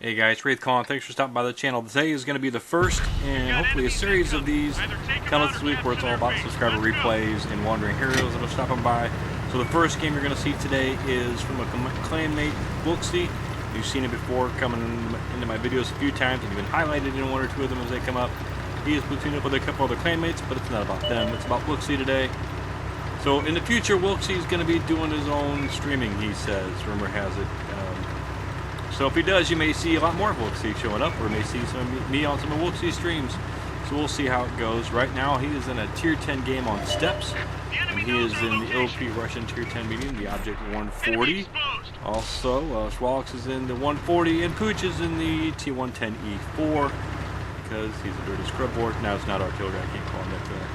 Hey guys, Wraith calling. Thanks for stopping by the channel. Today is going to be the first in hopefully a series of these coming this week where it's all about subscriber replays and Wandering Heroes that are stopping by. So the first game you're going to see today is from a clanmate, Wilkesy. You've seen it before coming into my videos a few times and even highlighted in one or two of them as they come up. He is platooned up with a couple other clanmates, but it's not about them. It's about Wilkesy today. So in the future, Wilkesy is going to be doing his own streaming, he says. Rumor has it. So if he does, you may see a lot more of Wilkesy showing up, or you may see some of me on some of Wilkesy streams. So we'll see how it goes. Right now, he is in a Tier 10 game on Steps, and he is in the OP Russian Tier 10 medium, the Object 140. Also, Swallox is in the 140, and Pooch is in the T110E4, because he's a dirty scrub board. Now it's not artillery, I can't call him that today.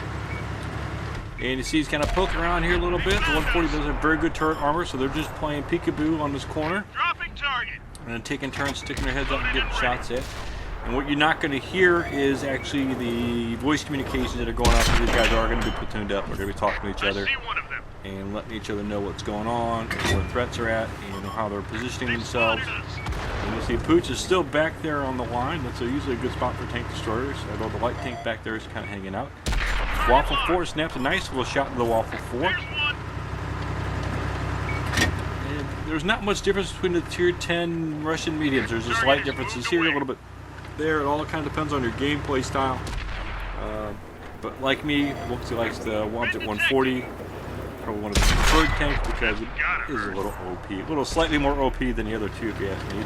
And you see he's kind of poking around here a little bit. The 140 does have very good turret armor, so they're just playing peekaboo on this corner. Dropping target. And taking turns sticking their heads up and getting shots at. And what you're not going to hear is actually the voice communications that are going on. These guys are going to be platooned up. We're going to be talking to each other and letting each other know what's going on, and where threats are at, and how they're positioning themselves. And you'll see Pooch is still back there on the line. That's usually a good spot for tank destroyers, although the light tank back there is kind of hanging out. Waffle 4 snaps a nice little shot into the Waffle 4. There's not much difference between the Tier 10 Russian mediums. There's just slight differences here, a little bit there. It all kind of depends on your gameplay style. But like me, Wilkesy likes the Object 140, probably one of the preferred tanks because it is a little OP. A little slightly more OP than the other two, if you ask me.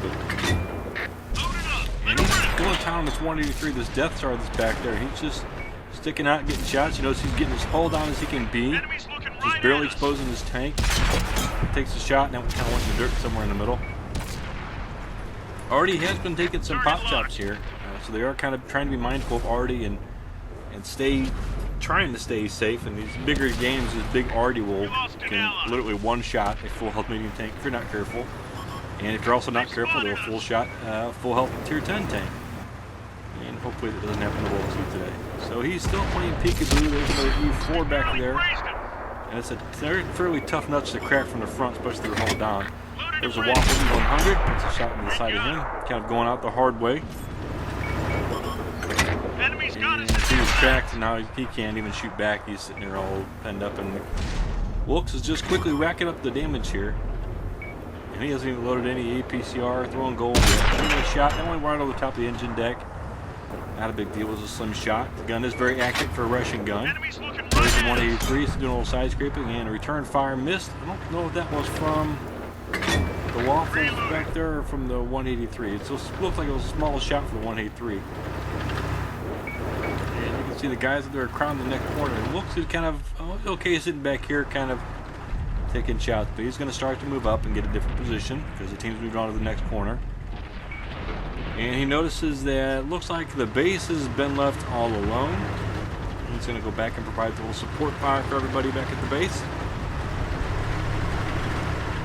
And he's going to town on this 183, this Death Star that's back there. He's just sticking out, getting shots. You notice he's getting as hull down as he can be. Just barely exposing his tank. Takes a shot, and then we kind of went in the dirt somewhere in the middle. Artie has been taking some pop shots here, so they are kind of trying to be mindful of Artie and trying to stay safe. In these bigger games, this big Artie can literally one-shot a full health medium tank if you're not careful. And if you're also not careful, they'll full shot full health Tier 10 tank. And hopefully that doesn't happen to Wilkesy today. So he's still playing peekaboo. There's another U4 back there. And they're fairly tough nuts to crack from the front, especially if they're hold down. There's a Waffle 100. It's a shot in the side of him. Kind of going out the hard way. And he was cracked, and now he can't even shoot back. He's sitting there all penned up. And Wilkes is just quickly racking up the damage here. And he hasn't even loaded any APCR, throwing gold yet. Shooting a shot, that went right over the top of the engine deck. Not a big deal, it was a slim shot. The gun is very accurate for a Russian gun. There's the 183, it's doing a little side scraping, and a return fire missed. I don't know if that was from the Waffles back there or from the 183. It looked like it was a small shot for the 183. And you can see the guys that are crowding the next corner. And Wilkes is kind of okay sitting back here, kind of taking shots, but he's going to start to move up and get a different position because the team's moved on to the next corner. And he notices that it looks like the base has been left all alone. He's going to go back and provide a little support fire for everybody back at the base.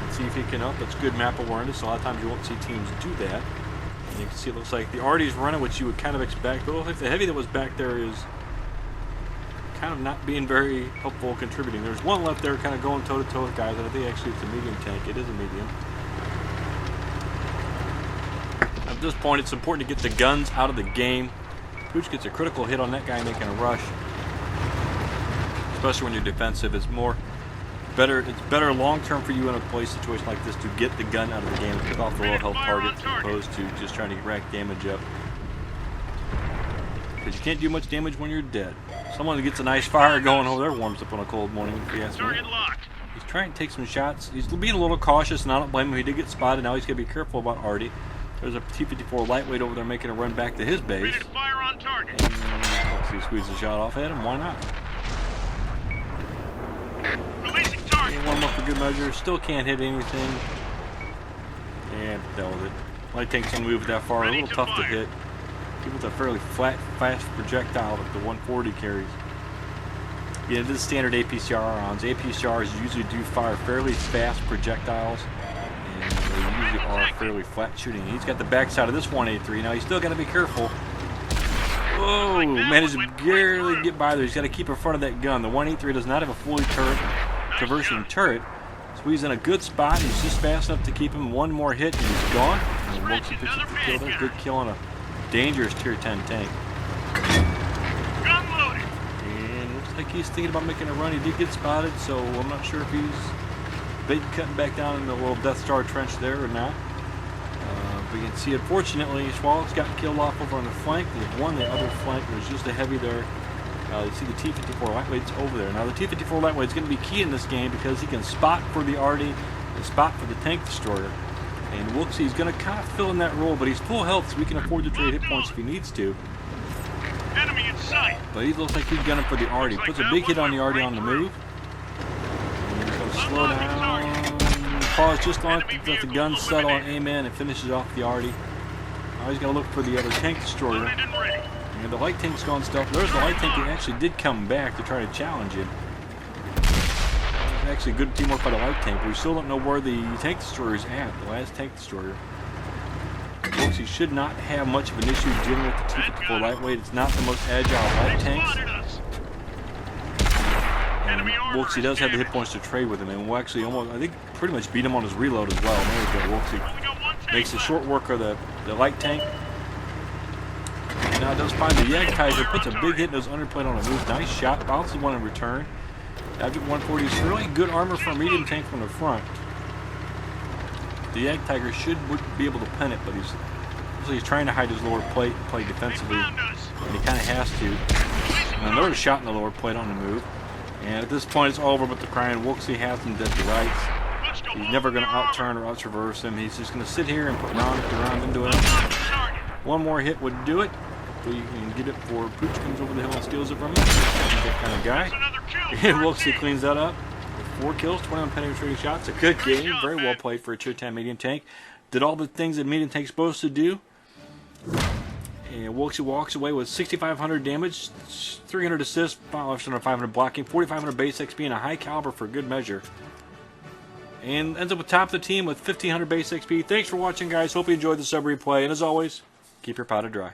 Let's see if he can help. That's good map awareness. A lot of times you won't see teams do that. And you can see it looks like the Artie's running, which you would kind of expect. But it looks like the heavy that was back there is kind of not being very helpful contributing. There's one left there kind of going toe-to-toe with guys. I think actually it's a medium tank. It is a medium. At this point, it's important to get the guns out of the game. Pooch gets a critical hit on that guy making a rush. Especially when you're defensive, it's better long-term for you in a play situation like this to get the gun out of the game and pick off the low health targets as opposed to just trying to rack damage up. Because you can't do much damage when you're dead. Someone who gets a nice fire going over there warms up on a cold morning, if you ask me. He's trying to take some shots. He's being a little cautious, and I don't blame him. He did get spotted. Now he's got to be careful about Artie. There's a T-54 lightweight over there making a run back to his base. And he squeezes a shot off at him. Why not? And one more for good measure. Still can't hit anything. And dealt with it. Light tank's gonna move that far. A little tough to hit. Even with a fairly flat, fast projectile that the 140 carries. Yeah, it is standard APCR rounds. APCRs usually do fire fairly fast projectiles. And they usually are fairly flat shooting. He's got the backside of this 183. Now he's still got to be careful. Oh, managed to barely get by there. He's got to keep in front of that gun. The 183 does not have a fully traversing turret, so Squeeze in a good spot. He's just fast enough to keep him. One more hit and he's gone. And Wilkesy picks up the kill there. Good kill on a dangerous tier 10 tank. And looks like he's thinking about making a run. He did get spotted, so I'm not sure if he's bait cutting back down in the little Death Star trench there or not. But you can see, unfortunately, Swallow's got killed off over on the flank. There's one, the other flank. There's just a heavy there. You see the T-54 Lightweight's over there. Now the T-54 Lightweight's going to be key in this game because he can spot for the Arty and spot for the tank destroyer. And Wilkesy's going to kind of fill in that role, but he's full health, so he can afford to trade hit points if he needs to. Enemy in sight. But he looks like he's gunning for the Arty. Puts a big hit on the Arty on the move. And he's going to slow down. Pause just long enough to let the gun settle on Amen and finishes off the Arty. Now he's going to look for the other tank destroyer. And the light tank's gone stealth. There's the light tank that actually did come back to try to challenge it. Actually good teamwork by the light tank, but we still don't know where the tank destroyer is at, the last tank destroyer. Wilkesy should not have much of an issue dealing with the T-54 Lightweight. It's not the most agile light tanks. And Wilkesy does have the hit points to trade with him, and we'll actually almost, I think, pretty much beat him on his reload as well. There we go. Wilkesy makes a short work of the light tank. And now does find the Jagdtiger, puts a big hit in his underplate on a move. Nice shot, bounces one in return. Object 140 is really good armor for a medium tank from the front. The Jagdtiger should be able to pen it, but he's trying to hide his lower plate and play defensively, and he kind of has to. And another shot in the lower plate on the move. And at this point, it's all over but the crying. Wilkesy has him dead to rights. He's never going to out-turn or out-traverse him. He's just going to sit here and put round after round into it. One more hit would do it. We can get it before Pooch comes over the hill and steals it from him. He's that kind of guy. And Wilkesy cleans that up. 4 kills, 21 penetrating shots. A good game. Very well played for a tier 10 medium tank. Did all the things that medium tank's supposed to do. And Wilkesy walks away with 6,500 damage, 300 assists, 500 blocking, 4,500 base XP, and a high caliber for good measure. And ends up with top of the team with 1,500 base XP. Thanks for watching, guys. Hope you enjoyed the sub replay. And as always, keep your powder dry.